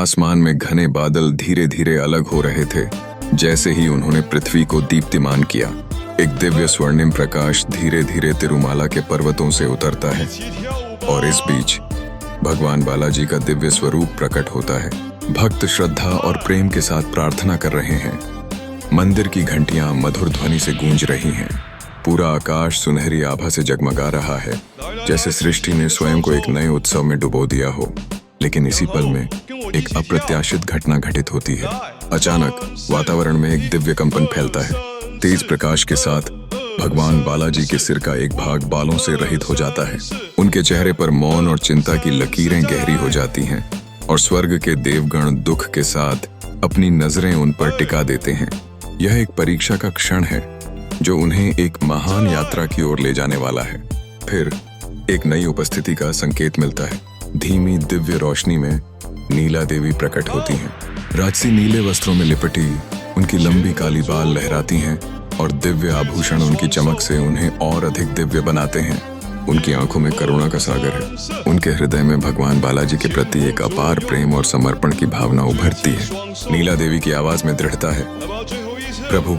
आसमान में घने बादल धीरे धीरे अलग हो रहे थे। जैसे ही उन्होंने पृथ्वी को दीप्तिमान किया, एक दिव्य स्वर्णिम प्रकाश धीरे धीरे तिरुमाला के पर्वतों से उतरता है और इस बीच भगवान बालाजी का दिव्य स्वरूप प्रकट होता है। भक्त श्रद्धा और प्रेम के साथ प्रार्थना कर रहे हैं। मंदिर की घंटियां मधुर ध्वनि से गूंज रही हैं। पूरा आकाश सुनहरी आभा से जगमगा रहा है, जैसे सृष्टि ने स्वयं को एक नए उत्सव में डुबो दिया हो। लेकिन इसी पल में एक अप्रत्याशित घटना घटित होती है। अचानक वातावरण में एक दिव्य कंपन फैलता है। तेज प्रकाश के साथ भगवान बालाजी के सिर का एक भाग बालों से रहित हो जाता है। उनके चेहरे पर मौन और चिंता की लकीरें गहरी हो जाती हैं और स्वर्ग के देवगण दुख के साथ अपनी नजरें उन पर टिका देते हैं। यह एक परीक्षा का क्षण है जो उन्हें एक महान यात्रा की ओर ले जाने वाला है। फिर एक नई उपस्थिति का संकेत मिलता है। धीमी दिव्य रोशनी में नीला देवी प्रकट होती हैं। राजसी नीले वस्त्रों में लिपटी उनकी लंबी काली बाल लहराती हैं और दिव्य आभूषण उनकी चमक से उन्हें और अधिक दिव्य बनाते हैं। उनकी आंखों में करुणा का सागर है। उनके हृदय में भगवान बालाजी के प्रति एक अपार प्रेम और समर्पण की भावना उभरती है। नीला देवी की आवाज में दृढ़ता है, प्रभु,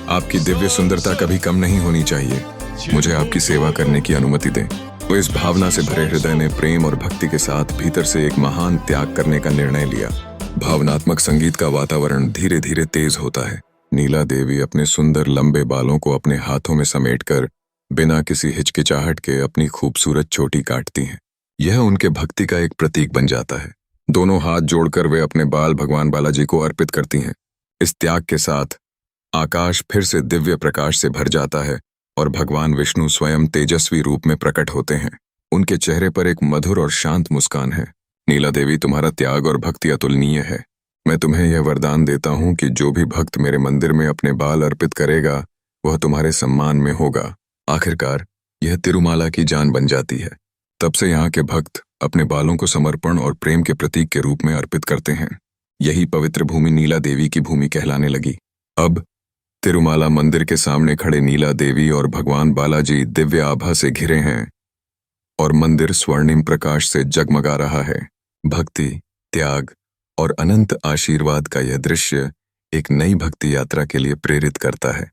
आपकी दिव्य सुंदरता कभी कम नहीं होनी चाहिए। मुझे आपकी सेवा करने की अनुमति दें। वो इस भावना से भरे हृदय ने प्रेम और भक्ति के साथ भीतर से एक महान त्याग करने का निर्णय लिया। भावनात्मक संगीत का वातावरण धीरे धीरे तेज होता है। नीला देवी अपने सुंदर लंबे बालों को अपने हाथों में समेटकर बिना किसी हिचकिचाहट के अपनी खूबसूरत चोटी काटती हैं। यह उनके भक्ति का एक प्रतीक बन जाता है। दोनों हाथ जोड़कर वे अपने बाल भगवान बालाजी को अर्पित करती हैं। इस त्याग के साथ आकाश फिर से दिव्य प्रकाश से भर जाता है और भगवान विष्णु स्वयं तेजस्वी रूप में प्रकट होते हैं। उनके चेहरे पर एक मधुर और शांत मुस्कान है। नीला देवी, तुम्हारा त्याग और भक्ति अतुलनीय है। मैं तुम्हें यह वरदान देता हूँ कि जो भी भक्त मेरे मंदिर में अपने बाल अर्पित करेगा वह तुम्हारे सम्मान में होगा। आखिरकार यह तिरुमाला की जान बन जाती है। तब से यहाँ के भक्त अपने बालों को समर्पण और प्रेम के प्रतीक के रूप में अर्पित करते हैं। यही पवित्र भूमि नीला देवी की भूमि कहलाने लगी। अब तिरुमाला मंदिर के सामने खड़े नीला देवी और भगवान बालाजी दिव्य आभा से घिरे हैं और मंदिर स्वर्णिम प्रकाश से जगमगा रहा है। भक्ति, त्याग और अनंत आशीर्वाद का यह दृश्य एक नई भक्ति यात्रा के लिए प्रेरित करता है।